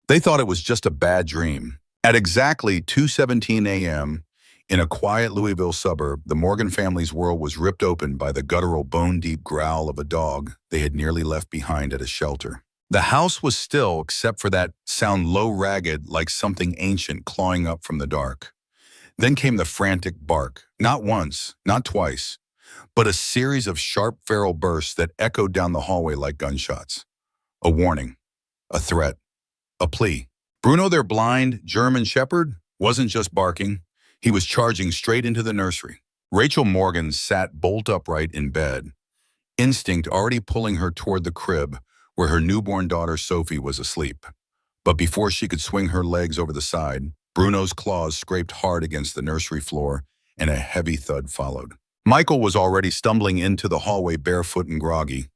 They thought it was just a bad dream. At exactly 2:17 a.m., in a quiet Louisville suburb, the Morgan family's world was ripped open by the guttural, bone-deep growl of a dog they had nearly left behind at a shelter. The house was still, except for that sound low, ragged, like something ancient clawing up from the dark. Then came the frantic bark, not once, not twice, but a series of sharp feral bursts that echoed down the hallway like gunshots. A warning, a threat, a plea. Bruno, their blind German shepherd, wasn't just barking. He was charging straight into the nursery. Rachel Morgan sat bolt upright in bed, instinct already pulling her toward the crib where her newborn daughter Sophie was asleep. But before she could swing her legs over the side, Bruno's claws scraped hard against the nursery floor and a heavy thud followed. Michael was already stumbling into the hallway barefoot and groggy.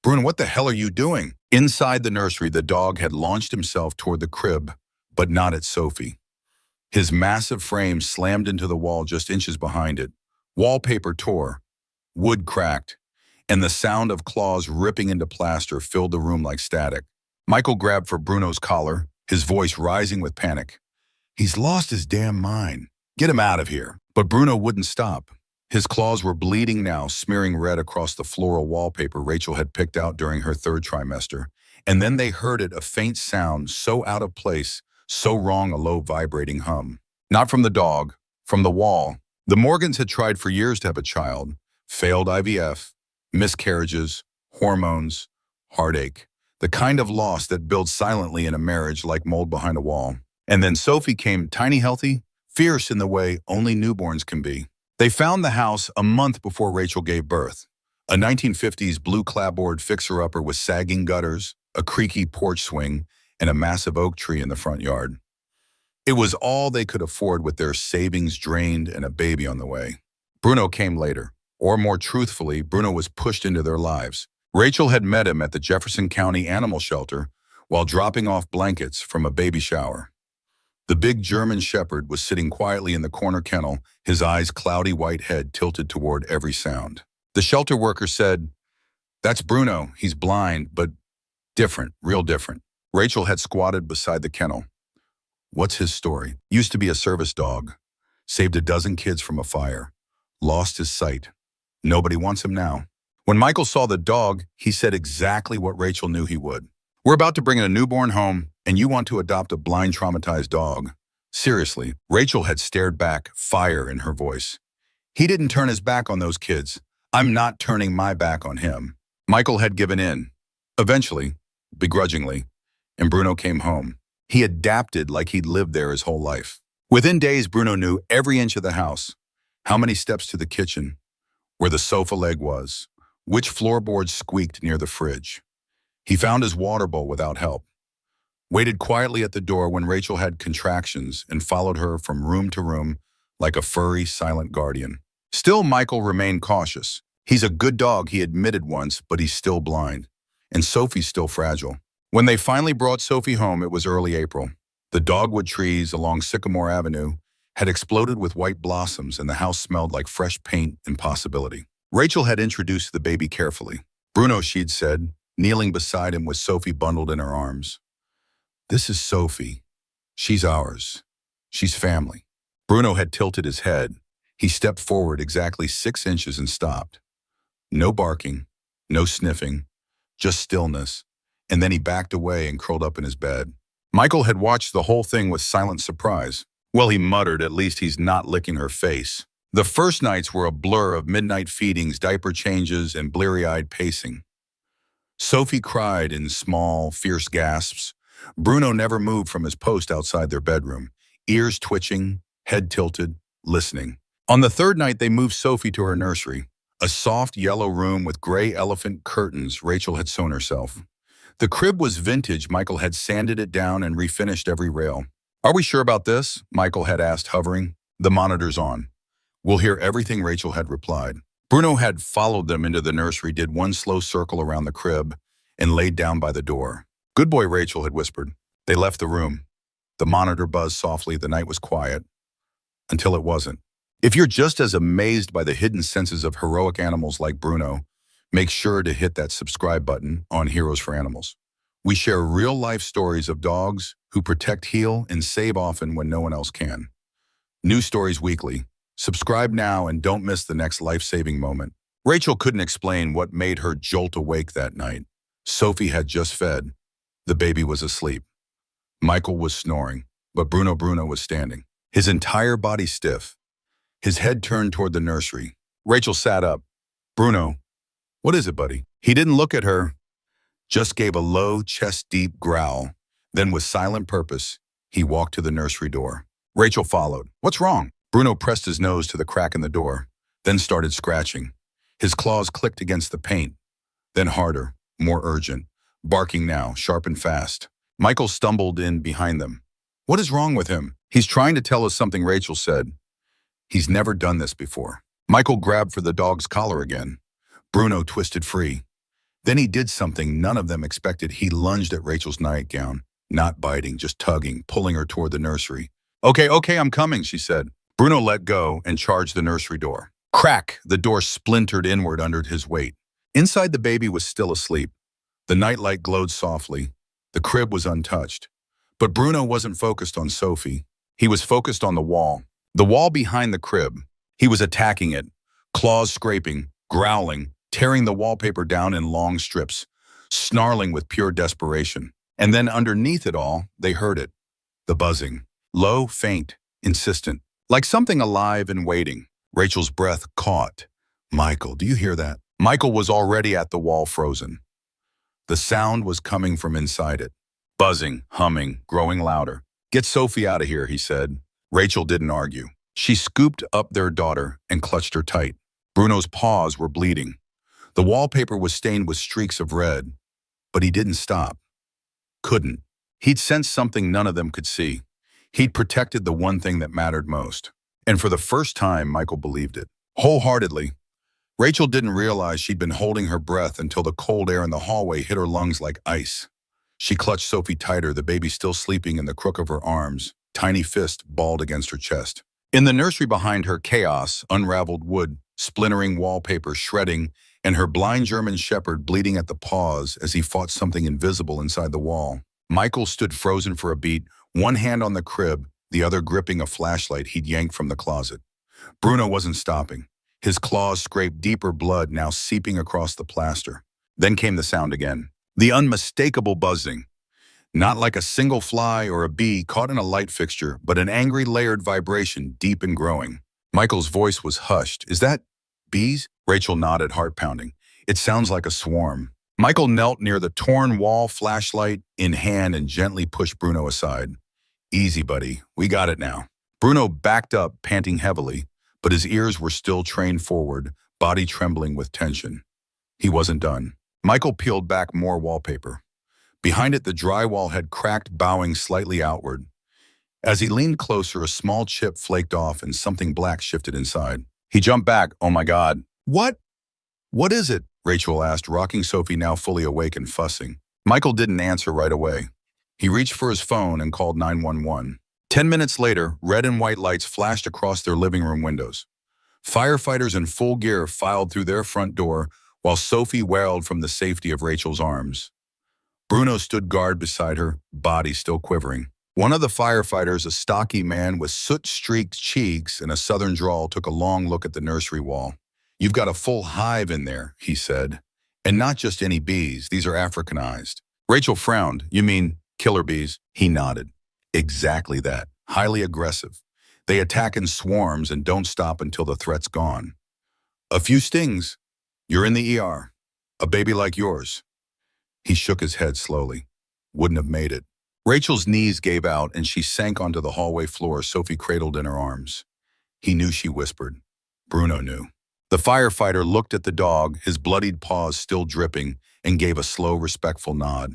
Bruno, what the hell are you doing? Inside the nursery, the dog had launched himself toward the crib, but not at Sophie. His massive frame slammed into the wall just inches behind it. Wallpaper tore, wood cracked, and the sound of claws ripping into plaster filled the room like static. Michael grabbed for Bruno's collar, his voice rising with panic. He's lost his damn mind. Get him out of here. But Bruno wouldn't stop. His claws were bleeding now, smearing red across the floral wallpaper Rachel had picked out during her third trimester. And then they heard it, a faint sound, so out of place, so wrong, a low vibrating hum. Not from the dog, from the wall. The Morgans had tried for years to have a child. Failed IVF, miscarriages, hormones, heartache. The kind of loss that builds silently in a marriage like mold behind a wall. And then Sophie came, tiny, healthy, fierce in the way only newborns can be. They found the house a month before Rachel gave birth. A 1950s blue clapboard fixer-upper with sagging gutters, a creaky porch swing, and a massive oak tree in the front yard. It was all they could afford with their savings drained and a baby on the way. Bruno came later. Or more truthfully, Bruno was pushed into their lives. Rachel had met him at the Jefferson County Animal Shelter while dropping off blankets from a baby shower. The big German shepherd was sitting quietly in the corner kennel, his eyes cloudy white head tilted toward every sound. The shelter worker said, "That's Bruno. He's blind, but different, real different." Rachel had squatted beside the kennel. What's his story? Used to be a service dog. Saved a dozen kids from a fire. Lost his sight. Nobody wants him now. When Michael saw the dog, he said exactly what Rachel knew he would. "We're about to bring in a newborn home, and you want to adopt a blind, traumatized dog." Seriously, Rachel had stared back, fire in her voice. "He didn't turn his back on those kids. I'm not turning my back on him." Michael had given in. Eventually, begrudgingly, and Bruno came home. He adapted like he'd lived there his whole life. Within days, Bruno knew every inch of the house, how many steps to the kitchen, where the sofa leg was, which floorboards squeaked near the fridge. He found his water bowl without help, waited quietly at the door when Rachel had contractions, and followed her from room to room like a furry, silent guardian. Still, Michael remained cautious. He's a good dog, he admitted once, but he's still blind. And Sophie's still fragile. When they finally brought Sophie home, it was early April. The dogwood trees along Sycamore Avenue had exploded with white blossoms, and the house smelled like fresh paint and possibility. Rachel had introduced the baby carefully. "Bruno," she'd said, kneeling beside him with Sophie bundled in her arms. "This is Sophie. She's ours. She's family." Bruno had tilted his head. He stepped forward exactly 6 inches and stopped. No barking, no sniffing, just stillness, and then he backed away and curled up in his bed. Michael had watched the whole thing with silent surprise. Well, he muttered, at least he's not licking her face. The first nights were a blur of midnight feedings, diaper changes, and bleary-eyed pacing. Sophie cried in small, fierce gasps. Bruno never moved from his post outside their bedroom, ears twitching, head tilted, listening. On the third night, they moved Sophie to her nursery, a soft yellow room with gray elephant curtains Rachel had sewn herself. The crib was vintage. Michael had sanded it down and refinished every rail. "Are we sure about this?" Michael had asked, hovering. "The monitor's on. We'll hear everything," Rachel had replied. Bruno had followed them into the nursery, did one slow circle around the crib, and laid down by the door. "Good boy," Rachel had whispered. They left the room. The monitor buzzed softly. The night was quiet. Until it wasn't. If you're just as amazed by the hidden senses of heroic animals like Bruno, make sure to hit that subscribe button on Heroes for Animals. We share real-life stories of dogs who protect, heal, and save often when no one else can. New stories weekly. Subscribe now and don't miss the next life-saving moment. Rachel couldn't explain what made her jolt awake that night. Sophie had just fed. The baby was asleep. Michael was snoring, but Bruno was standing, his entire body stiff, his head turned toward the nursery. Rachel sat up. Bruno, what is it, buddy? He didn't look at her, just gave a low, chest-deep growl. Then with silent purpose, he walked to the nursery door. Rachel followed. What's wrong? Bruno pressed his nose to the crack in the door, then started scratching. His claws clicked against the paint, then harder, more urgent, barking now, sharp and fast. Michael stumbled in behind them. What is wrong with him? He's trying to tell us something, Rachel said. He's never done this before. Michael grabbed for the dog's collar again. Bruno twisted free. Then he did something none of them expected. He lunged at Rachel's nightgown, not biting, just tugging, pulling her toward the nursery. Okay, I'm coming, she said. Bruno let go and charged the nursery door. Crack! The door splintered inward under his weight. Inside, the baby was still asleep. The nightlight glowed softly. The crib was untouched. But Bruno wasn't focused on Sophie. He was focused on the wall behind the crib. He was attacking it, claws scraping, growling, tearing the wallpaper down in long strips, snarling with pure desperation. And then underneath it all, they heard it. The buzzing. Low, faint, insistent. Like something alive and waiting. Rachel's breath caught. Michael, do you hear that? Michael was already at the wall, frozen. The sound was coming from inside it. Buzzing, humming, growing louder. Get Sophie out of here, he said. Rachel didn't argue. She scooped up their daughter and clutched her tight. Bruno's paws were bleeding. The wallpaper was stained with streaks of red. But he didn't stop. Couldn't. He'd sensed something none of them could see. He'd protected the one thing that mattered most. And for the first time, Michael believed it. Wholeheartedly. Rachel didn't realize she'd been holding her breath until the cold air in the hallway hit her lungs like ice. She clutched Sophie tighter, the baby still sleeping in the crook of her arms, tiny fist balled against her chest. In the nursery behind her, chaos, unraveled wood, splintering wallpaper, shredding, and her blind German shepherd bleeding at the paws as he fought something invisible inside the wall. Michael stood frozen for a beat, one hand on the crib, the other gripping a flashlight he'd yanked from the closet. Bruno wasn't stopping. His claws scraped deeper, blood now seeping across the plaster. Then came the sound again. The unmistakable buzzing. Not like a single fly or a bee caught in a light fixture, but an angry layered vibration, deep and growing. Michael's voice was hushed. Is that bees? Rachel nodded, heart pounding. It sounds like a swarm. Michael knelt near the torn wall, flashlight in hand, and gently pushed Bruno aside. Easy, buddy. We got it now. Bruno backed up, panting heavily, but his ears were still trained forward, body trembling with tension. He wasn't done. Michael peeled back more wallpaper. Behind it, the drywall had cracked, bowing slightly outward. As he leaned closer, a small chip flaked off and something black shifted inside. He jumped back. Oh my God. What? What is it? Rachel asked, rocking Sophie, now fully awake and fussing. Michael didn't answer right away. He reached for his phone and called 911. 10 minutes later, red and white lights flashed across their living room windows. Firefighters in full gear filed through their front door while Sophie wailed from the safety of Rachel's arms. Bruno stood guard beside her, body still quivering. One of the firefighters, a stocky man with soot-streaked cheeks and a southern drawl, took a long look at the nursery wall. You've got a full hive in there, he said. And not just any bees, these are Africanized. Rachel frowned. You mean killer bees? He nodded. Exactly that. Highly aggressive. They attack in swarms and don't stop until the threat's gone. A few stings. You're in the ER. A baby like yours. He shook his head slowly. Wouldn't have made it. Rachel's knees gave out and she sank onto the hallway floor, Sophie cradled in her arms. He knew, she whispered. Bruno knew. The firefighter looked at the dog, his bloodied paws still dripping, and gave a slow, respectful nod.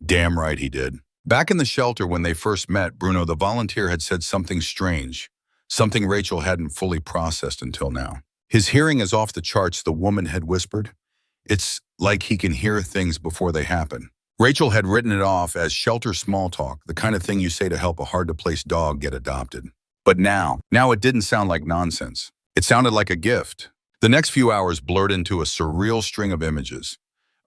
Damn right he did. Back in the shelter when they first met, Bruno, the volunteer, had said something strange, something Rachel hadn't fully processed until now. His hearing is off the charts, the woman had whispered. It's like he can hear things before they happen. Rachel had written it off as shelter small talk, the kind of thing you say to help a hard-to-place dog get adopted. But now it didn't sound like nonsense. It sounded like a gift. The next few hours blurred into a surreal string of images.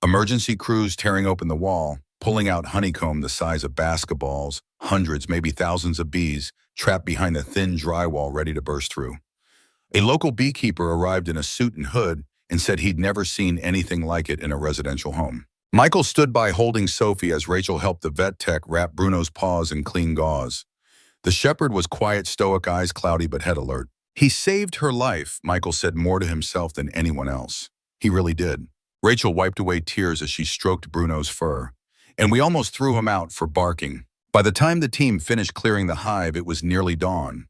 Emergency crews tearing open the wall, pulling out honeycomb the size of basketballs, hundreds, maybe thousands of bees trapped behind the thin drywall ready to burst through. A local beekeeper arrived in a suit and hood and said he'd never seen anything like it in a residential home. Michael stood by holding Sophie as Rachel helped the vet tech wrap Bruno's paws in clean gauze. The shepherd was quiet, stoic, eyes cloudy but head alert. He saved her life, Michael said more to himself than anyone else. He really did. Rachel wiped away tears as she stroked Bruno's fur. And we almost threw him out for barking. By the time the team finished clearing the hive, it was nearly dawn.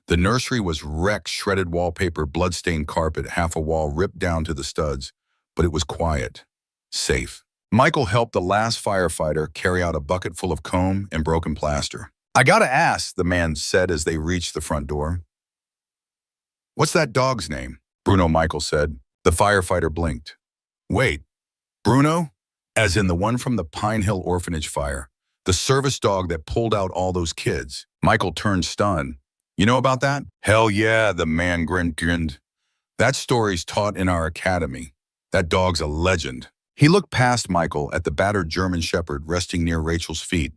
The nursery was wrecked, shredded wallpaper, blood-stained carpet, half a wall ripped down to the studs. But it was quiet, safe. Michael helped the last firefighter carry out a bucket full of comb and broken plaster. "I gotta ask," the man said as they reached the front door. "What's that dog's name?" Bruno, Michael said. The firefighter blinked. "Wait, Bruno? As in the one from the Pine Hill Orphanage fire, the service dog that pulled out all those kids." Michael turned stunned. "You know about that?" "Hell yeah," the man grinned. "That story's taught in our academy. That dog's a legend." He looked past Michael at the battered German shepherd resting near Rachel's feet.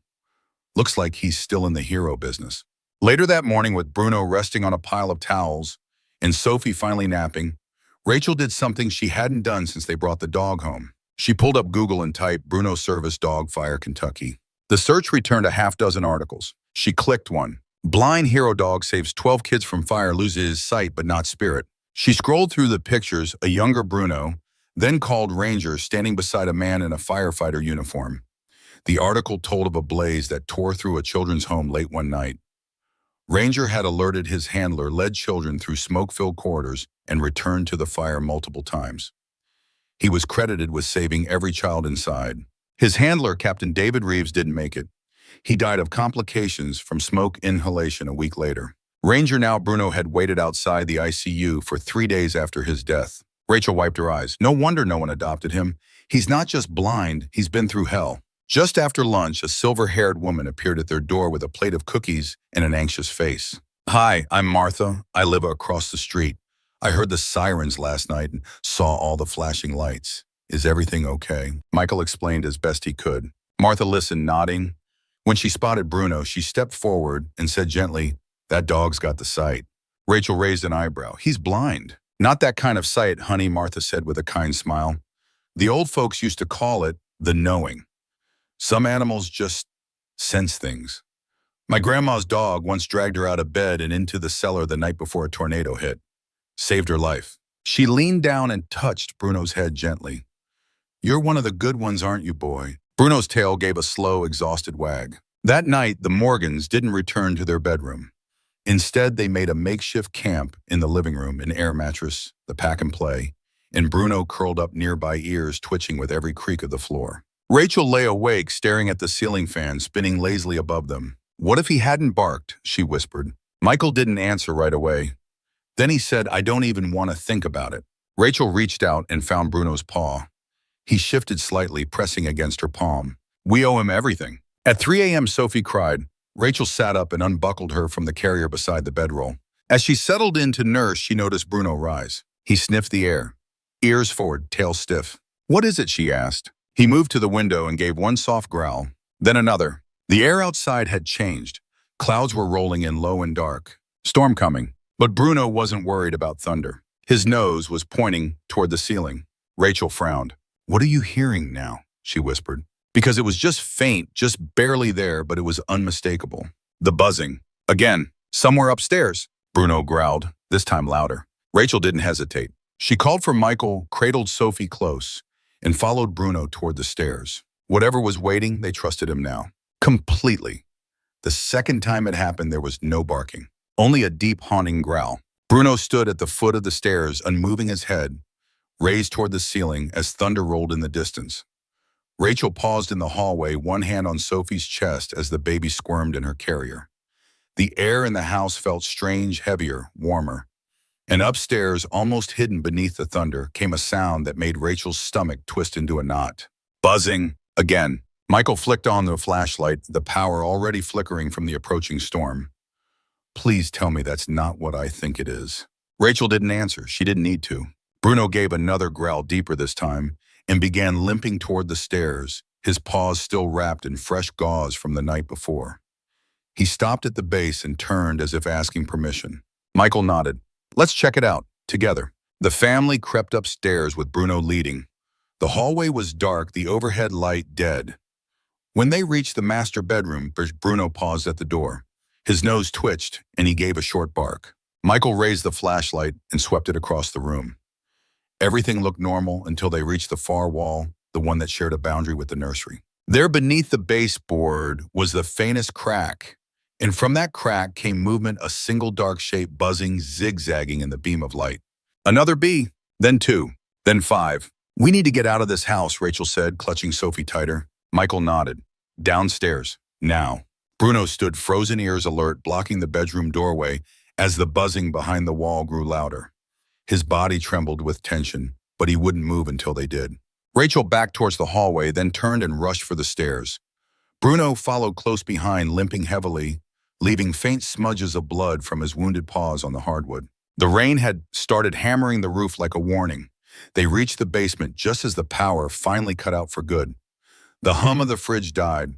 Looks like he's still in the hero business. Later that morning, with Bruno resting on a pile of towels and Sophie finally napping, Rachel did something she hadn't done since they brought the dog home. She pulled up Google and typed "Bruno Service Dog Fire, Kentucky." The search returned a half-dozen articles. She clicked one. "Blind hero dog saves 12 kids from fire, loses sight but not spirit." She scrolled through the pictures, a younger Bruno, then called Rangers standing beside a man in a firefighter uniform. The article told of a blaze that tore through a children's home late one night. Ranger had alerted his handler, led children through smoke-filled corridors, and returned to the fire multiple times. He was credited with saving every child inside. His handler, Captain David Reeves, didn't make it. He died of complications from smoke inhalation a week later. Ranger, now Bruno, had waited outside the ICU for 3 days after his death. Rachel wiped her eyes. No wonder no one adopted him. He's not just blind, he's been through hell. Just after lunch, a silver-haired woman appeared at their door with a plate of cookies and an anxious face. "Hi, I'm Martha. I live across the street. I heard the sirens last night and saw all the flashing lights. Is everything okay?" Michael explained as best he could. Martha listened, nodding. When she spotted Bruno, she stepped forward and said gently, "That dog's got the sight." Rachel raised an eyebrow. "He's blind." "Not that kind of sight, honey," Martha said with a kind smile. "The old folks used to call it the knowing. Some animals just sense things. My grandma's dog once dragged her out of bed and into the cellar the night before a tornado hit. Saved her life." She leaned down and touched Bruno's head gently. "You're one of the good ones, aren't you, boy?" Bruno's tail gave a slow, exhausted wag. That night, the Morgans didn't return to their bedroom. Instead, they made a makeshift camp in the living room, an air mattress, the pack and play, and Bruno curled up nearby, ears twitching with every creak of the floor. Rachel lay awake, staring at the ceiling fan spinning lazily above them. "What if he hadn't barked?" she whispered. Michael didn't answer right away. Then he said, "I don't even want to think about it." Rachel reached out and found Bruno's paw. He shifted slightly, pressing against her palm. "We owe him everything." At 3 a.m., Sophie cried. Rachel sat up and unbuckled her from the carrier beside the bedroll. As she settled in to nurse, she noticed Bruno rise. He sniffed the air, ears forward, tail stiff. "What is it?" she asked. He moved to the window and gave one soft growl, then another. The air outside had changed. Clouds were rolling in low and dark. Storm coming. But Bruno wasn't worried about thunder. His nose was pointing toward the ceiling. Rachel frowned. "What are you hearing now?" she whispered. Because it was just faint, just barely there, but it was unmistakable. The buzzing. Again. "Somewhere upstairs," Bruno growled, this time louder. Rachel didn't hesitate. She called for Michael, cradled Sophie close, and followed Bruno toward the stairs. Whatever was waiting, they trusted him now. Completely. The second time it happened, there was no barking. Only a deep, haunting growl. Bruno stood at the foot of the stairs, unmoving, his head raised toward the ceiling as thunder rolled in the distance. Rachel paused in the hallway, one hand on Sophie's chest as the baby squirmed in her carrier. The air in the house felt strange, heavier, warmer. And upstairs, almost hidden beneath the thunder, came a sound that made Rachel's stomach twist into a knot. Buzzing. Again. Michael flicked on the flashlight, the power already flickering from the approaching storm. "Please tell me that's not what I think it is." Rachel didn't answer. She didn't need to. Bruno gave another growl deeper this time and began limping toward the stairs, his paws still wrapped in fresh gauze from the night before. He stopped at the base and turned as if asking permission. Michael nodded. Let's check it out, together. The family crept upstairs with Bruno leading. The hallway was dark, the overhead light dead. When they reached the master bedroom, Bruno paused at the door. His nose twitched, and he gave a short bark. Michael raised the flashlight and swept it across the room. Everything looked normal until they reached the far wall, the one that shared a boundary with the nursery. There beneath the baseboard was the faintest crack, and from that crack came movement, a single dark shape buzzing, zigzagging in the beam of light. Another bee, then two, then five. We need to get out of this house, Rachel said, clutching Sophie tighter. Michael nodded. Downstairs, now. Bruno stood, frozen ears alert, blocking the bedroom doorway as the buzzing behind the wall grew louder. His body trembled with tension, but he wouldn't move until they did. Rachel backed towards the hallway, then turned and rushed for the stairs. Bruno followed close behind, limping heavily, leaving faint smudges of blood from his wounded paws on the hardwood. The rain had started hammering the roof like a warning. They reached the basement just as the power finally cut out for good. The hum of the fridge died.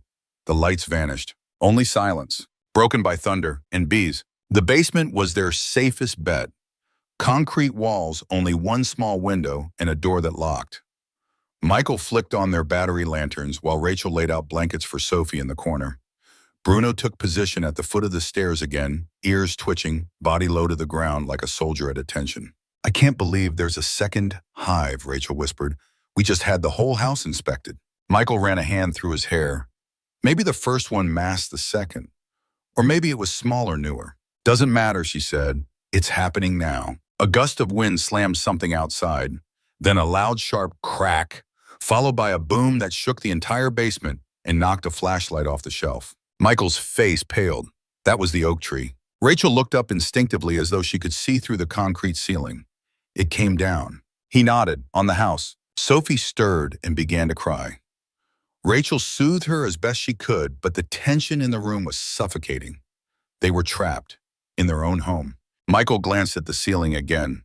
The lights vanished. Only silence, broken by thunder and bees. The basement was their safest bet. Concrete walls, only one small window, and a door that locked. Michael flicked on their battery lanterns while Rachel laid out blankets for Sophie in the corner. Bruno took position at the foot of the stairs again, ears twitching, body low to the ground like a soldier at attention. I can't believe there's a second hive, Rachel whispered. We just had the whole house inspected. Michael ran a hand through his hair. Maybe the first one masked the second. Or maybe it was smaller, newer. Doesn't matter, she said. It's happening now. A gust of wind slammed something outside, then a loud, sharp crack, followed by a boom that shook the entire basement and knocked a flashlight off the shelf. Michael's face paled. That was the oak tree. Rachel looked up instinctively as though she could see through the concrete ceiling. It came down. He nodded. On the house. Sophie stirred and began to cry. Rachel soothed her as best she could, but the tension in the room was suffocating. They were trapped in their own home. Michael glanced at the ceiling again.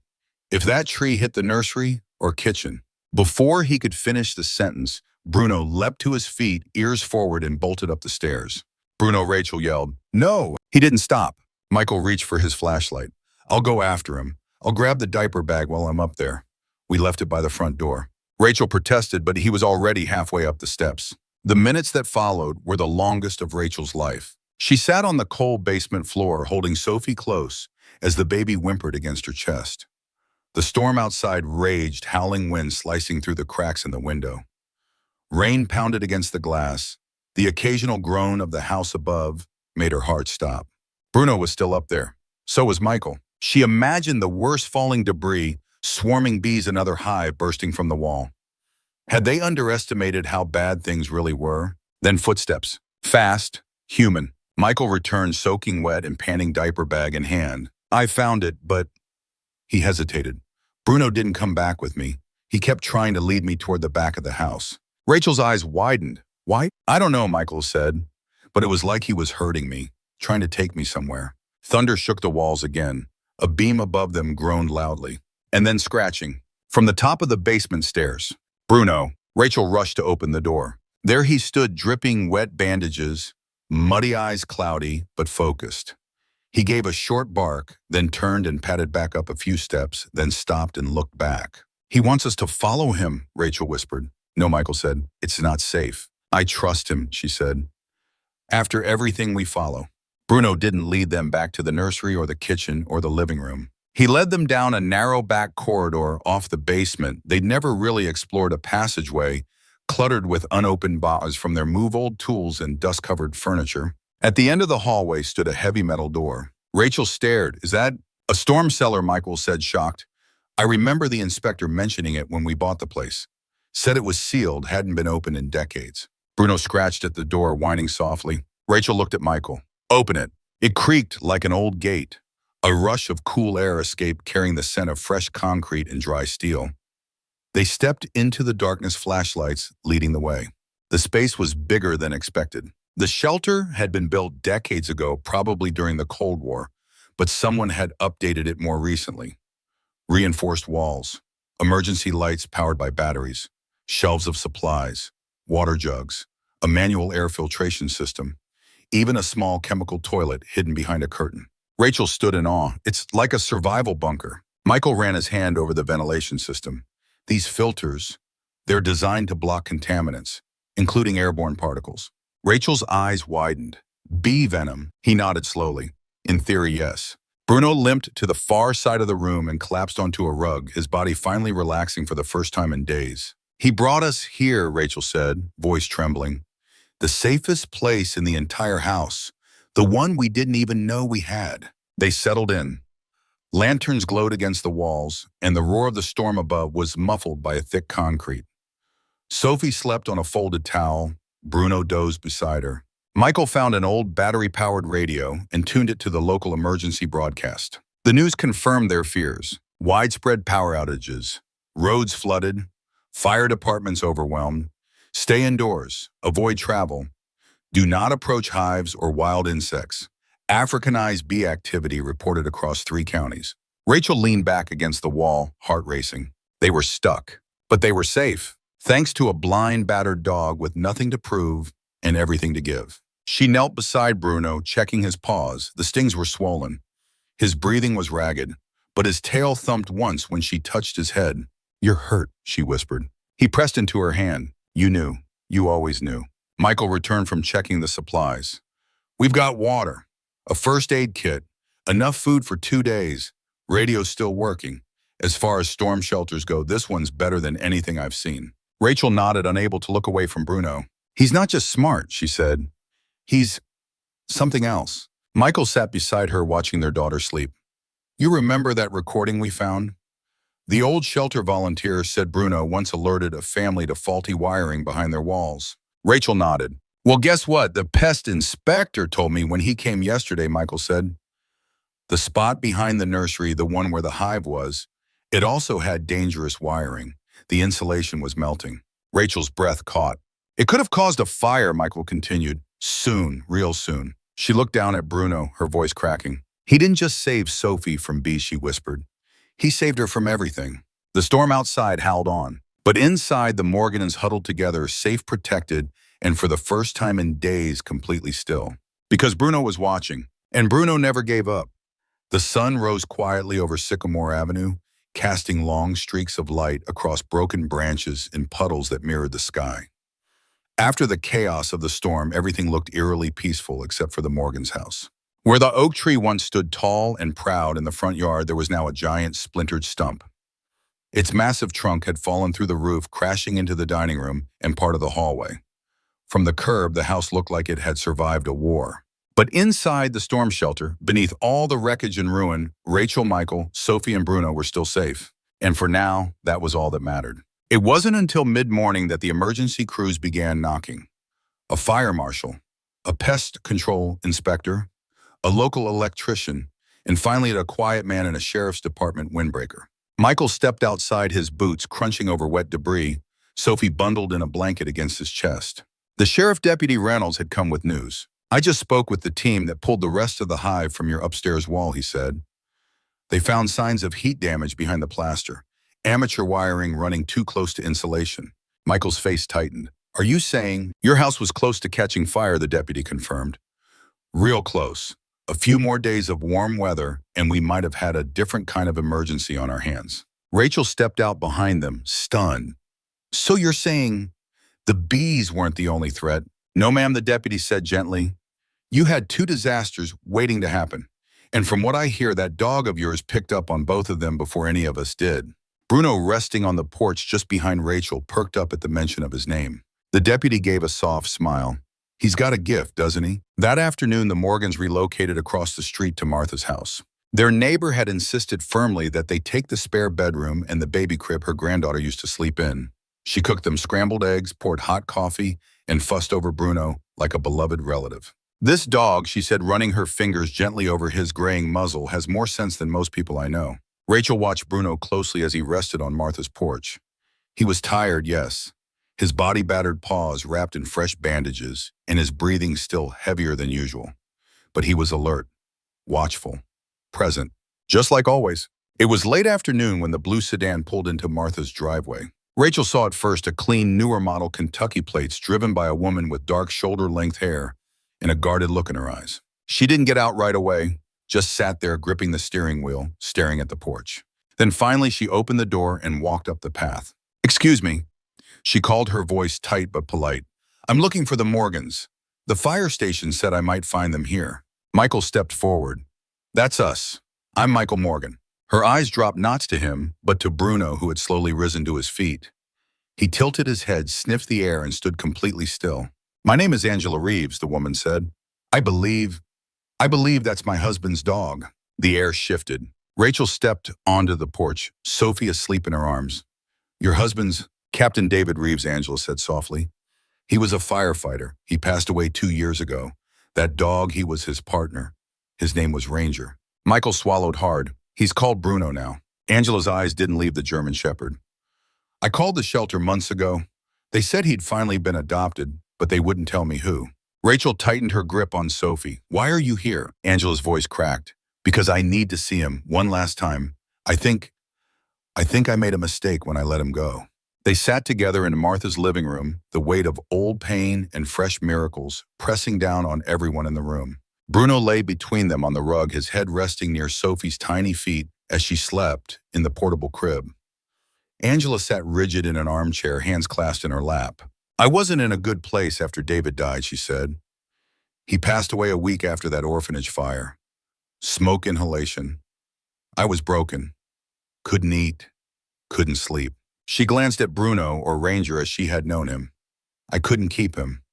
If that tree hit the nursery or kitchen. Before he could finish the sentence, Bruno leapt to his feet, ears forward, and bolted up the stairs. Bruno, Rachel yelled. No! He didn't stop. Michael reached for his flashlight. I'll go after him. I'll grab the diaper bag while I'm up there. We left it by the front door. Rachel protested, but he was already halfway up the steps. The minutes that followed were the longest of Rachel's life. She sat on the cold basement floor, holding Sophie close as the baby whimpered against her chest. The storm outside raged, howling wind slicing through the cracks in the window. Rain pounded against the glass. The occasional groan of the house above made her heart stop. Bruno was still up there. So was Michael. She imagined the worst, falling debris, swarming bees, another hive bursting from the wall. Had they underestimated how bad things really were? Then footsteps. Fast, human. Michael returned, soaking wet and panting, diaper bag in hand. I found it, but... He hesitated. Bruno didn't come back with me. He kept trying to lead me toward the back of the house. Rachel's eyes widened. Why? I don't know, Michael said. But it was like he was hurting me, trying to take me somewhere. Thunder shook the walls again. A beam above them groaned loudly. And then scratching. From the top of the basement stairs. Bruno. Rachel rushed to open the door. There he stood, dripping wet bandages, muddy eyes cloudy but focused. He gave a short bark, then turned and padded back up a few steps, then stopped and looked back. He wants us to follow him, Rachel whispered. No, Michael said. It's not safe. I trust him, she said. After everything we follow. Bruno didn't lead them back to the nursery or the kitchen or the living room. He led them down a narrow back corridor off the basement. They'd never really explored a passageway cluttered with unopened boxes from their move-old tools and dust-covered furniture. At the end of the hallway stood a heavy metal door. Rachel stared. Is that a storm cellar? Michael said, shocked. I remember the inspector mentioning it when we bought the place. Said it was sealed, hadn't been opened in decades. Bruno scratched at the door, whining softly. Rachel looked at Michael. Open it. It creaked like an old gate. A rush of cool air escaped, carrying the scent of fresh concrete and dry steel. They stepped into the darkness, flashlights leading the way. The space was bigger than expected. The shelter had been built decades ago, probably during the Cold War, but someone had updated it more recently. Reinforced walls, emergency lights powered by batteries, shelves of supplies, water jugs, a manual air filtration system, even a small chemical toilet hidden behind a curtain. Rachel stood in awe. It's like a survival bunker. Michael ran his hand over the ventilation system. These filters, they're designed to block contaminants, including airborne particles. Rachel's eyes widened. Bee venom, he nodded slowly. In theory, yes. Bruno limped to the far side of the room and collapsed onto a rug, his body finally relaxing for the first time in days. He brought us here, Rachel said, voice trembling. The safest place in the entire house. The one we didn't even know we had. They settled in. Lanterns glowed against the walls, and the roar of the storm above was muffled by a thick concrete. Sophie slept on a folded towel. Bruno dozed beside her. Michael found an old battery-powered radio and tuned it to the local emergency broadcast. The news confirmed their fears. Widespread power outages, roads flooded, fire departments overwhelmed. Stay indoors, avoid travel. Do not approach hives or wild insects. Africanized bee activity reported across 3 counties. Rachel leaned back against the wall, heart racing. They were stuck, but they were safe, thanks to a blind, battered dog with nothing to prove and everything to give. She knelt beside Bruno, checking his paws. The stings were swollen. His breathing was ragged, but his tail thumped once when she touched his head. "You're hurt," she whispered. He pressed into her hand. "You knew. You always knew." Michael returned from checking the supplies. "We've got water, a first aid kit, enough food for 2 days. Radio's still working. As far as storm shelters go, this one's better than anything I've seen." Rachel nodded, unable to look away from Bruno. "He's not just smart," she said. "He's something else." Michael sat beside her, watching their daughter sleep. "You remember that recording we found? The old shelter volunteer said Bruno once alerted a family to faulty wiring behind their walls." Rachel nodded. "Well, guess what? The pest inspector told me when he came yesterday," Michael said. "The spot behind the nursery, the one where the hive was, it also had dangerous wiring. The insulation was melting." Rachel's breath caught. "It could have caused a fire," Michael continued. "Soon, real soon." She looked down at Bruno, her voice cracking. "He didn't just save Sophie from bees," she whispered. "He saved her from everything." The storm outside howled on, but inside the Morgans huddled together, safe, protected, and for the first time in days, completely still. Because Bruno was watching, and Bruno never gave up. The sun rose quietly over Sycamore Avenue, casting long streaks of light across broken branches and puddles that mirrored the sky. After the chaos of the storm, everything looked eerily peaceful except for the Morgans' house. Where the oak tree once stood tall and proud in the front yard, there was now a giant splintered stump. Its massive trunk had fallen through the roof, crashing into the dining room and part of the hallway. From the curb, the house looked like it had survived a war. But inside the storm shelter, beneath all the wreckage and ruin, Rachel, Michael, Sophie, and Bruno were still safe. And for now, that was all that mattered. It wasn't until mid-morning that the emergency crews began knocking. A fire marshal, a pest control inspector, a local electrician, and finally a quiet man in a sheriff's department windbreaker. Michael stepped outside, his boots crunching over wet debris, Sophie bundled in a blanket against his chest. The Sheriff Deputy Reynolds had come with news. "I just spoke with the team that pulled the rest of the hive from your upstairs wall," he said. "They found signs of heat damage behind the plaster. Amateur wiring running too close to insulation." Michael's face tightened. "Are you saying your house was close to catching fire?" the deputy confirmed. "Real close. A few more days of warm weather, and we might have had a different kind of emergency on our hands." Rachel stepped out behind them, stunned. "So you're saying the bees weren't the only threat?" "No, ma'am," the deputy said gently. "You had 2 disasters waiting to happen. And from what I hear, that dog of yours picked up on both of them before any of us did." Bruno, resting on the porch just behind Rachel, perked up at the mention of his name. The deputy gave a soft smile. "He's got a gift, doesn't he?" That afternoon, the Morgans relocated across the street to Martha's house. Their neighbor had insisted firmly that they take the spare bedroom and the baby crib her granddaughter used to sleep in. She cooked them scrambled eggs, poured hot coffee, and fussed over Bruno like a beloved relative. "This dog," she said, running her fingers gently over his graying muzzle, "has more sense than most people I know." Rachel watched Bruno closely as he rested on Martha's porch. He was tired, yes, his body-battered paws wrapped in fresh bandages, and his breathing still heavier than usual. But he was alert, watchful, present, just like always. It was late afternoon when the blue sedan pulled into Martha's driveway. Rachel saw at first a clean, newer model Kentucky plates driven by a woman with dark shoulder-length hair and a guarded look in her eyes. She didn't get out right away, just sat there gripping the steering wheel, staring at the porch. Then finally she opened the door and walked up the path. "Excuse me," she called, her voice tight but polite. "I'm looking for the Morgans. The fire station said I might find them here." Michael stepped forward. "That's us. I'm Michael Morgan." Her eyes dropped not to him, but to Bruno, who had slowly risen to his feet. He tilted his head, sniffed the air, and stood completely still. "My name is Angela Reeves," the woman said. I believe that's my husband's dog." The air shifted. Rachel stepped onto the porch, Sophie asleep in her arms. "Your husband's Captain David Reeves," Angela said softly. "He was a firefighter. He passed away 2 years ago. That dog, he was his partner. His name was Ranger." Michael swallowed hard. "He's called Bruno now." Angela's eyes didn't leave the German Shepherd. "I called the shelter months ago. They said he'd finally been adopted, but they wouldn't tell me who." Rachel tightened her grip on Sophie. "Why are you here?" Angela's voice cracked. "Because I need to see him one last time. I think I made a mistake when I let him go." They sat together in Martha's living room, the weight of old pain and fresh miracles pressing down on everyone in the room. Bruno lay between them on the rug, his head resting near Sophie's tiny feet as she slept in the portable crib. Angela sat rigid in an armchair, hands clasped in her lap. "I wasn't in a good place after David died," she said. "He passed away a week after that orphanage fire. Smoke inhalation. I was broken. Couldn't eat. Couldn't sleep." She glanced at Bruno, or Ranger as she had known him. "I couldn't keep him.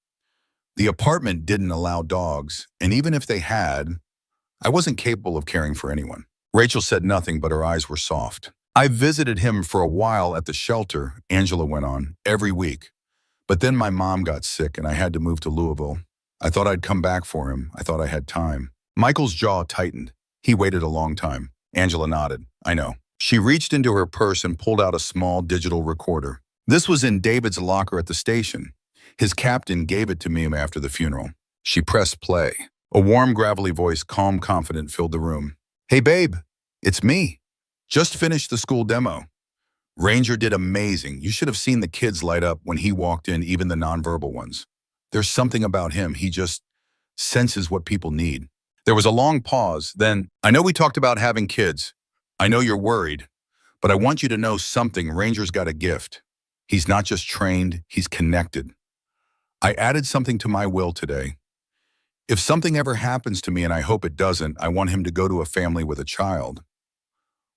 The apartment didn't allow dogs, and even if they had, I wasn't capable of caring for anyone." Rachel said nothing, but her eyes were soft. "I visited him for a while at the shelter," Angela went on, "every week. But then my mom got sick and I had to move to Louisville. I thought I'd come back for him. I thought I had time." Michael's jaw tightened. "He waited a long time." Angela nodded. "I know." She reached into her purse and pulled out a small digital recorder. "This was in David's locker at the station. His captain gave it to me after the funeral." She pressed play. A warm, gravelly voice, calm, confident, filled the room. "Hey, babe, it's me. Just finished the school demo. Ranger did amazing. You should have seen the kids light up when he walked in, even the nonverbal ones. There's something about him. He just senses what people need." There was a long pause. Then, "I know we talked about having kids. I know you're worried, but I want you to know something. Ranger's got a gift. He's not just trained, he's connected. I added something to my will today. If something ever happens to me, and I hope it doesn't, I want him to go to a family with a child.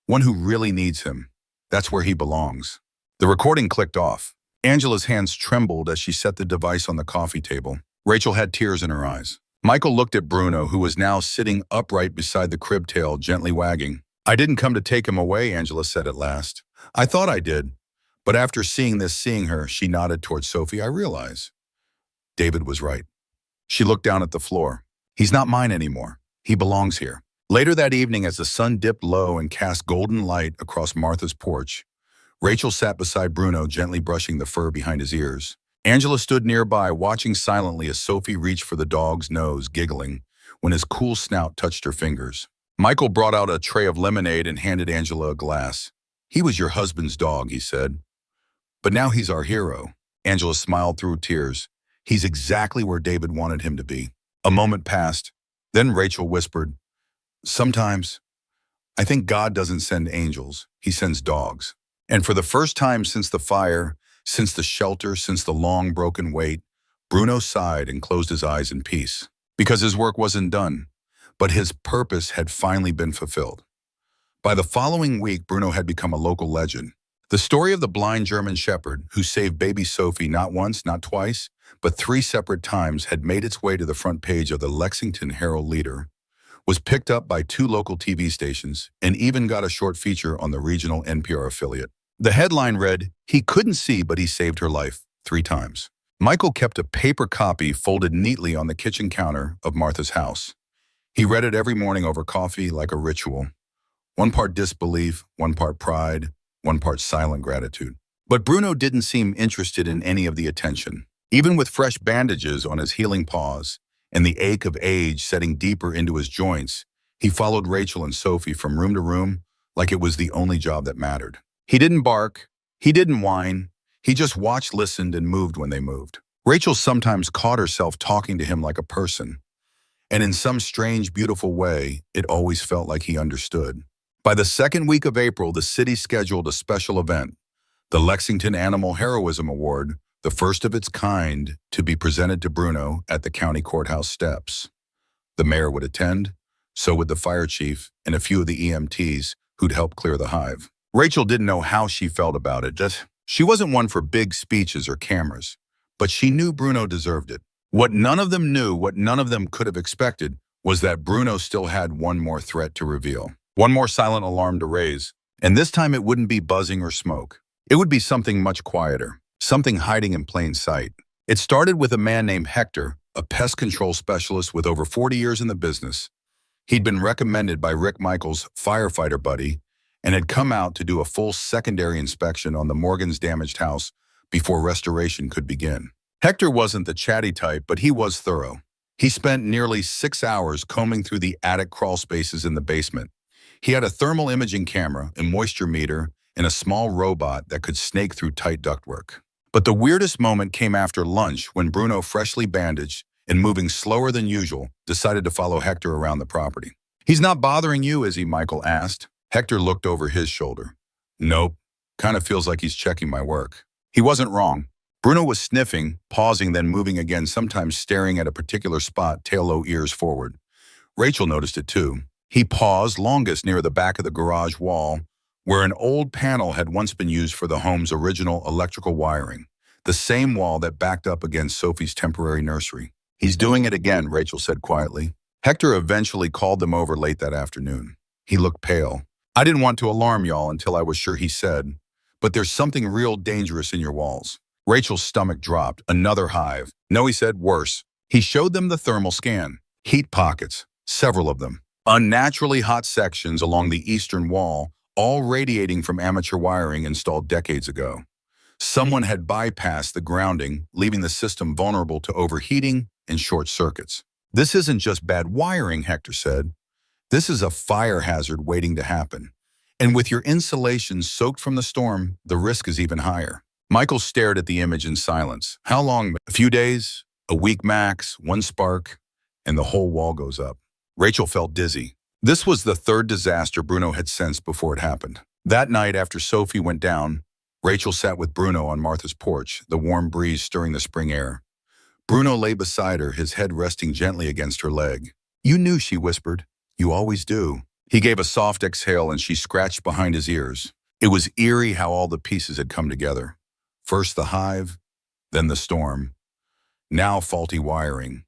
One who really needs him. That's where he belongs." The recording clicked off. Angela's hands trembled as she set the device on the coffee table. Rachel had tears in her eyes. Michael looked at Bruno, who was now sitting upright beside the crib, tail gently wagging. "I didn't come to take him away," Angela said at last. "I thought I did. But after seeing her, she nodded towards Sophie, "I realize David was right." She looked down at the floor. "He's not mine anymore. He belongs here." Later that evening, as the sun dipped low and cast golden light across Martha's porch, Rachel sat beside Bruno, gently brushing the fur behind his ears. Angela stood nearby, watching silently as Sophie reached for the dog's nose, giggling, when his cool snout touched her fingers. Michael brought out a tray of lemonade and handed Angela a glass. "He was your husband's dog," he said. "But now he's our hero." Angela smiled through tears. "He's exactly where David wanted him to be." A moment passed. Then Rachel whispered, "Sometimes, I think God doesn't send angels, he sends dogs." And for the first time since the fire, since the shelter, since the long broken wait, Bruno sighed and closed his eyes in peace. Because his work wasn't done, but his purpose had finally been fulfilled. By the following week, Bruno had become a local legend. The story of the blind German Shepherd, who saved baby Sophie not once, not twice, but 3 separate times, had made its way to the front page of the Lexington Herald-Leader, was picked up by 2 local TV stations, and even got a short feature on the regional NPR affiliate. The headline read, "He couldn't see, but he saved her life 3 times." Michael kept a paper copy folded neatly on the kitchen counter of Martha's house. He read it every morning over coffee like a ritual. 1 part disbelief, 1 part pride, 1 part silent gratitude. But Bruno didn't seem interested in any of the attention. Even with fresh bandages on his healing paws and the ache of age setting deeper into his joints, he followed Rachel and Sophie from room to room like it was the only job that mattered. He didn't bark. He didn't whine. He just watched, listened, and moved when they moved. Rachel sometimes caught herself talking to him like a person, and in some strange, beautiful way, it always felt like he understood. By the second week of April, the city scheduled a special event, the Lexington Animal Heroism Award, the first of its kind to be presented to Bruno at the county courthouse steps. The mayor would attend, so would the fire chief and a few of the EMTs who'd help clear the hive. Rachel didn't know how she felt about it. She wasn't one for big speeches or cameras, but she knew Bruno deserved it. What none of them knew, what none of them could have expected, was that Bruno still had one more threat to reveal, one more silent alarm to raise, and this time it wouldn't be buzzing or smoke. It would be something much quieter, something hiding in plain sight. It started with a man named Hector, a pest control specialist with over 40 years in the business. He'd been recommended by Rick Michaels' firefighter buddy and had come out to do a full secondary inspection on the Morgan's damaged house before restoration could begin. Hector wasn't the chatty type, but he was thorough. He spent nearly 6 hours combing through the attic crawl spaces in the basement. He had a thermal imaging camera, a moisture meter, and a small robot that could snake through tight ductwork. But the weirdest moment came after lunch when Bruno, freshly bandaged and moving slower than usual, decided to follow Hector around the property. "He's not bothering you, is he?" Michael asked. Hector looked over his shoulder. "Nope. Kind of feels like he's checking my work." He wasn't wrong. Bruno was sniffing, pausing, then moving again, sometimes staring at a particular spot, tail low, ears forward. Rachel noticed it too. He paused longest near the back of the garage wall, where an old panel had once been used for the home's original electrical wiring, the same wall that backed up against Sophie's temporary nursery. "He's doing it again," Rachel said quietly. Hector eventually called them over late that afternoon. He looked pale. "I didn't want to alarm y'all until I was sure," he said, "but there's something real dangerous in your walls." Rachel's stomach dropped. "Another hive." "No," he said, "worse." He showed them the thermal scan. Heat pockets, several of them. Unnaturally hot sections along the eastern wall, all radiating from amateur wiring installed decades ago. Someone had bypassed the grounding, leaving the system vulnerable to overheating and short circuits. "This isn't just bad wiring," Hector said. "This is a fire hazard waiting to happen. And with your insulation soaked from the storm, the risk is even higher." Michael stared at the image in silence. "How long? A few days? A week max? One spark? And the whole wall goes up." Rachel felt dizzy. This was the third disaster Bruno had sensed before it happened. That night, after Sophie went down, Rachel sat with Bruno on Martha's porch, the warm breeze stirring the spring air. Bruno lay beside her, his head resting gently against her leg. "You knew," she whispered. "You always do." He gave a soft exhale and she scratched behind his ears. It was eerie how all the pieces had come together. First the hive, then the storm. Now faulty wiring.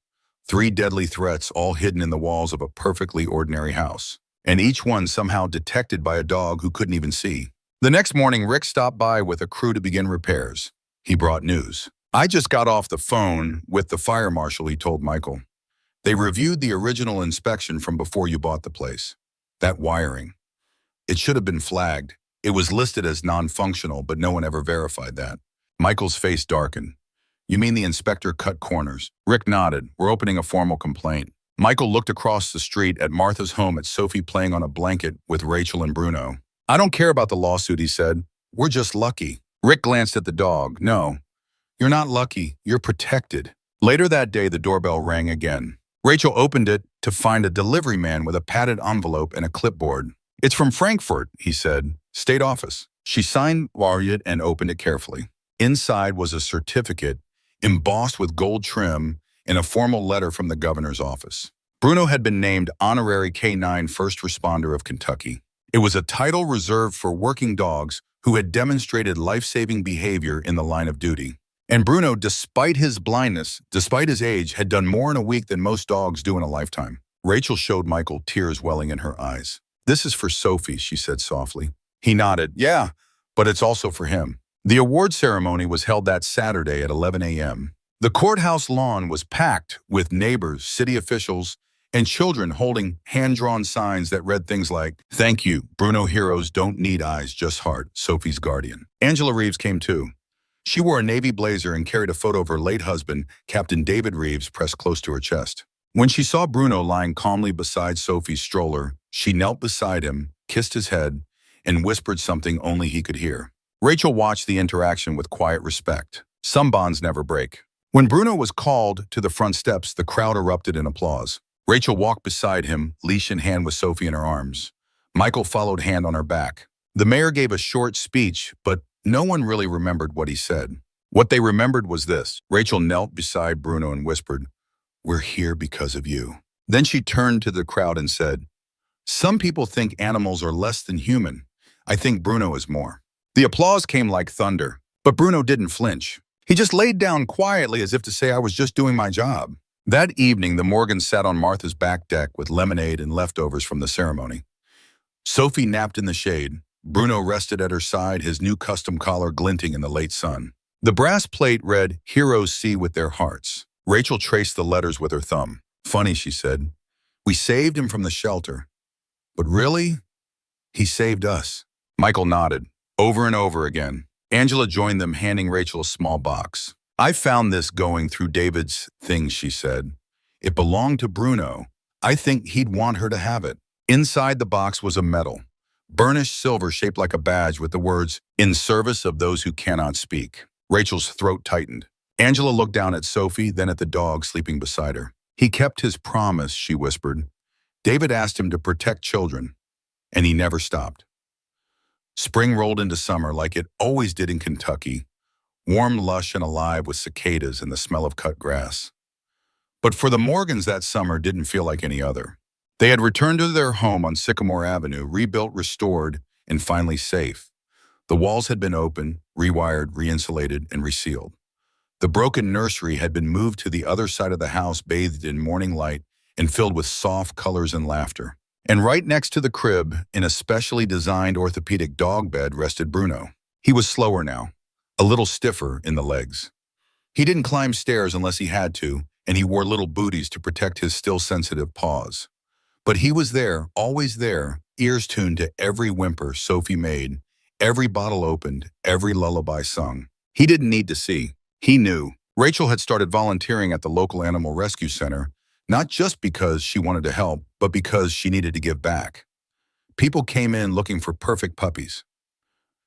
3 deadly threats all hidden in the walls of a perfectly ordinary house. And each one somehow detected by a dog who couldn't even see. The next morning, Rick stopped by with a crew to begin repairs. He brought news. "I just got off the phone with the fire marshal," he told Michael. "They reviewed the original inspection from before you bought the place. That wiring. It should have been flagged. It was listed as non-functional, but no one ever verified that." Michael's face darkened. "You mean the inspector cut corners?" Rick nodded. "We're opening a formal complaint." Michael looked across the street at Martha's home at Sophie playing on a blanket with Rachel and Bruno. "I don't care about the lawsuit," he said. "We're just lucky." Rick glanced at the dog. "No, you're not lucky. You're protected." Later that day, the doorbell rang again. Rachel opened it to find a delivery man with a padded envelope and a clipboard. "It's from Frankfurt," he said. "State office." She signed it and opened it carefully. Inside was a certificate embossed with gold trim and a formal letter from the governor's office. Bruno had been named Honorary K9 First Responder of Kentucky. It was a title reserved for working dogs who had demonstrated life-saving behavior in the line of duty. And Bruno, despite his blindness, despite his age, had done more in a week than most dogs do in a lifetime. Rachel showed Michael, tears welling in her eyes. "This is for Sophie," she said softly. He nodded. "Yeah, but it's also for him." The award ceremony was held that Saturday at 11 a.m. The courthouse lawn was packed with neighbors, city officials, and children holding hand-drawn signs that read things like, "Thank you, Bruno heroes don't need eyes, just heart, Sophie's guardian." Angela Reeves came too. She wore a navy blazer and carried a photo of her late husband, Captain David Reeves, pressed close to her chest. When she saw Bruno lying calmly beside Sophie's stroller, she knelt beside him, kissed his head, and whispered something only he could hear. Rachel watched the interaction with quiet respect. Some bonds never break. When Bruno was called to the front steps, the crowd erupted in applause. Rachel walked beside him, leash in hand with Sophie in her arms. Michael followed, hand on her back. The mayor gave a short speech, but no one really remembered what he said. What they remembered was this. Rachel knelt beside Bruno and whispered, "We're here because of you." Then she turned to the crowd and said, "Some people think animals are less than human. I think Bruno is more." The applause came like thunder, but Bruno didn't flinch. He just laid down quietly as if to say, "I was just doing my job." That evening, the Morgans sat on Martha's back deck with lemonade and leftovers from the ceremony. Sophie napped in the shade. Bruno rested at her side, his new custom collar glinting in the late sun. The brass plate read, "Heroes see with their hearts." Rachel traced the letters with her thumb. "Funny," she said. "We saved him from the shelter. But really, he saved us." Michael nodded, over and over again. Angela joined them, handing Rachel a small box. "I found this going through David's things," she said. "It belonged to Bruno. I think he'd want her to have it." Inside the box was a medal, burnished silver shaped like a badge with the words, "In service of those who cannot speak." Rachel's throat tightened. Angela looked down at Sophie, then at the dog sleeping beside her. "He kept his promise," she whispered. "David asked him to protect children, and he never stopped." Spring rolled into summer like it always did in Kentucky, warm, lush, and alive with cicadas and the smell of cut grass. But for the Morgans, that summer didn't feel like any other. They had returned to their home on Sycamore Avenue, rebuilt, restored, and finally safe. The walls had been opened, rewired, reinsulated, and resealed. The broken nursery had been moved to the other side of the house, bathed in morning light and filled with soft colors and laughter. And right next to the crib, in a specially designed orthopedic dog bed, rested Bruno. He was slower now, a little stiffer in the legs. He didn't climb stairs unless he had to, and he wore little booties to protect his still sensitive paws. But he was there, always there, ears tuned to every whimper Sophie made, every bottle opened, every lullaby sung. He didn't need to see. He knew. Rachel had started volunteering at the local animal rescue center, not just because she wanted to help, but because she needed to give back. People came in looking for perfect puppies.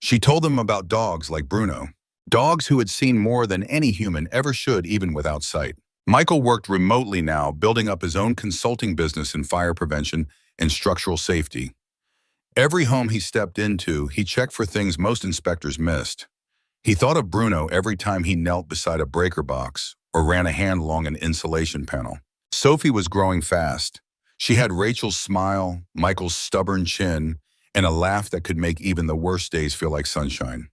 She told them about dogs like Bruno, dogs who had seen more than any human ever should, even without sight. Michael worked remotely now, building up his own consulting business in fire prevention and structural safety. Every home he stepped into, he checked for things most inspectors missed. He thought of Bruno every time he knelt beside a breaker box or ran a hand along an insulation panel. Sophie was growing fast. She had Rachel's smile, Michael's stubborn chin, and a laugh that could make even the worst days feel like sunshine.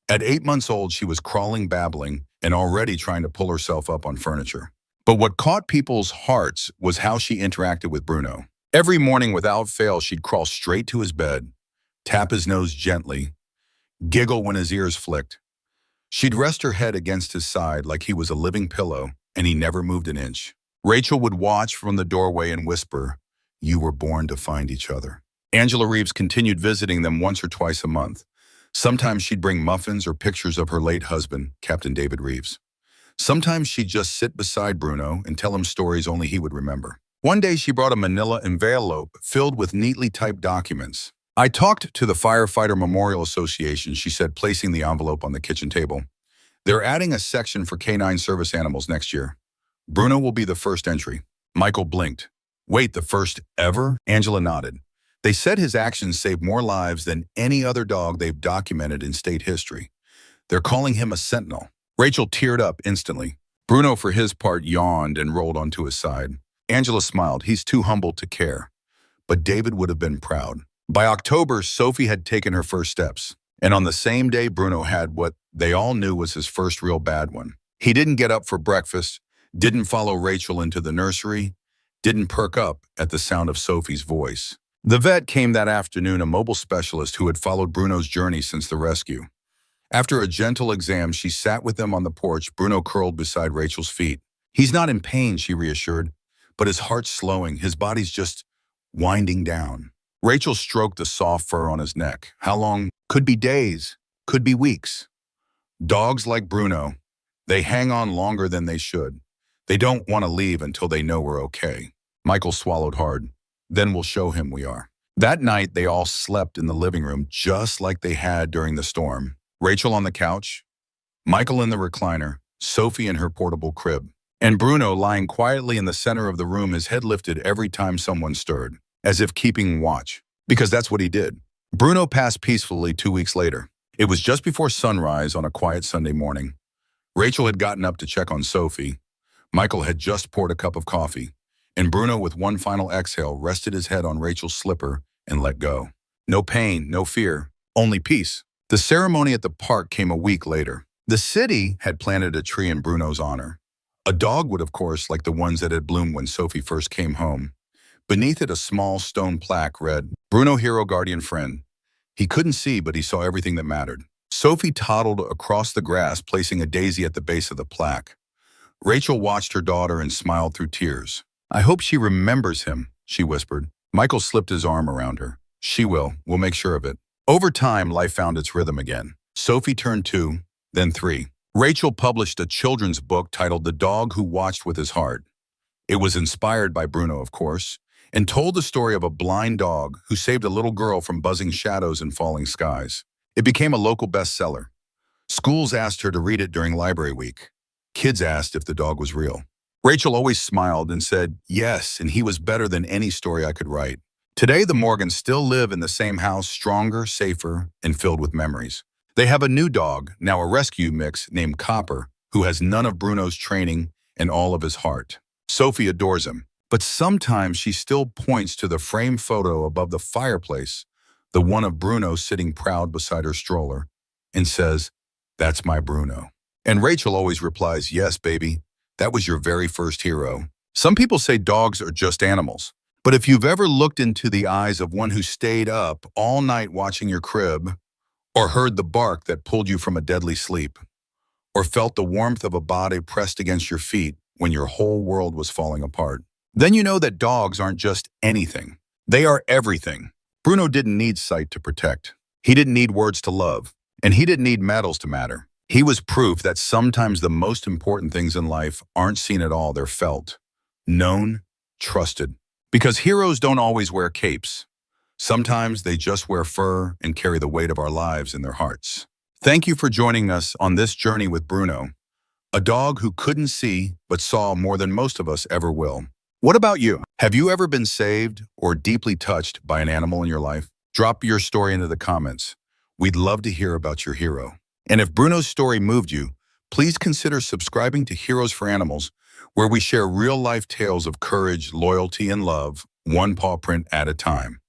At 8 months old, she was crawling, babbling, and already trying to pull herself up on furniture. But what caught people's hearts was how she interacted with Bruno. Every morning, without fail, she'd crawl straight to his bed, tap his nose gently, giggle when his ears flicked. She'd rest her head against his side like he was a living pillow, and he never moved an inch. Rachel would watch from the doorway and whisper, "You were born to find each other." Angela Reeves continued visiting them once or twice a month. Sometimes she'd bring muffins or pictures of her late husband, Captain David Reeves. Sometimes she'd just sit beside Bruno and tell him stories only he would remember. One day she brought a manila envelope filled with neatly typed documents. "I talked to the Firefighter Memorial Association," she said, placing the envelope on the kitchen table. "They're adding a section for canine service animals next year. Bruno will be the first entry." Michael blinked. "Wait, the first ever?" Angela nodded. "They said his actions saved more lives than any other dog they've documented in state history. They're calling him a sentinel." Rachel teared up instantly. Bruno, for his part, yawned and rolled onto his side. Angela smiled. "He's too humble to care." But David would have been proud. By October, Sophie had taken her first steps. And on the same day, Bruno had what they all knew was his first real bad one. He didn't get up for breakfast, didn't follow Rachel into the nursery, didn't perk up at the sound of Sophie's voice. The vet came that afternoon, a mobile specialist who had followed Bruno's journey since the rescue. After a gentle exam, she sat with them on the porch, Bruno curled beside Rachel's feet. "He's not in pain," she reassured, "but his heart's slowing, his body's just winding down." Rachel stroked the soft fur on his neck. "How long?" "Could be days, could be weeks." Dogs like Bruno, they hang on longer than they should. They don't want to leave until they know we're okay. Michael swallowed hard. "Then we'll show him we are." That night, they all slept in the living room just like they had during the storm. Rachel on the couch, Michael in the recliner, Sophie in her portable crib, and Bruno lying quietly in the center of the room, his head lifted every time someone stirred, as if keeping watch. Because that's what he did. Bruno passed peacefully 2 weeks later. It was just before sunrise on a quiet Sunday morning. Rachel had gotten up to check on Sophie. Michael had just poured a cup of coffee, and Bruno, with one final exhale, rested his head on Rachel's slipper and let go. No pain, no fear, only peace. The ceremony at the park came a week later. The city had planted a tree in Bruno's honor. A dogwood, of course, like the ones that had bloomed when Sophie first came home. Beneath it, a small stone plaque read, "Bruno, hero, guardian, friend." He couldn't see, but he saw everything that mattered. Sophie toddled across the grass, placing a daisy at the base of the plaque. Rachel watched her daughter and smiled through tears. "I hope she remembers him," she whispered. Michael slipped his arm around her. "She will. We'll make sure of it." Over time, life found its rhythm again. Sophie turned 2, then 3. Rachel published a children's book titled The Dog Who Watched with His Heart. It was inspired by Bruno, of course, and told the story of a blind dog who saved a little girl from buzzing shadows and falling skies. It became a local bestseller. Schools asked her to read it during library week. Kids asked if the dog was real. Rachel always smiled and said, "Yes, and he was better than any story I could write." Today, the Morgans still live in the same house, stronger, safer, and filled with memories. They have a new dog, now a rescue mix, named Copper, who has none of Bruno's training and all of his heart. Sophie adores him, but sometimes she still points to the framed photo above the fireplace, the one of Bruno sitting proud beside her stroller, and says, "That's my Bruno." And Rachel always replies, "Yes, baby, that was your very first hero." Some people say dogs are just animals. But if you've ever looked into the eyes of one who stayed up all night watching your crib, or heard the bark that pulled you from a deadly sleep, or felt the warmth of a body pressed against your feet when your whole world was falling apart, then you know that dogs aren't just anything. They are everything. Bruno didn't need sight to protect. He didn't need words to love. And he didn't need medals to matter. He was proof that sometimes the most important things in life aren't seen at all, they're felt, known, trusted. Because heroes don't always wear capes. Sometimes they just wear fur and carry the weight of our lives in their hearts. Thank you for joining us on this journey with Bruno, a dog who couldn't see but saw more than most of us ever will. What about you? Have you ever been saved or deeply touched by an animal in your life? Drop your story into the comments. We'd love to hear about your hero. And if Bruno's story moved you, please consider subscribing to Heroes for Animals, where we share real-life tales of courage, loyalty, and love, one paw print at a time.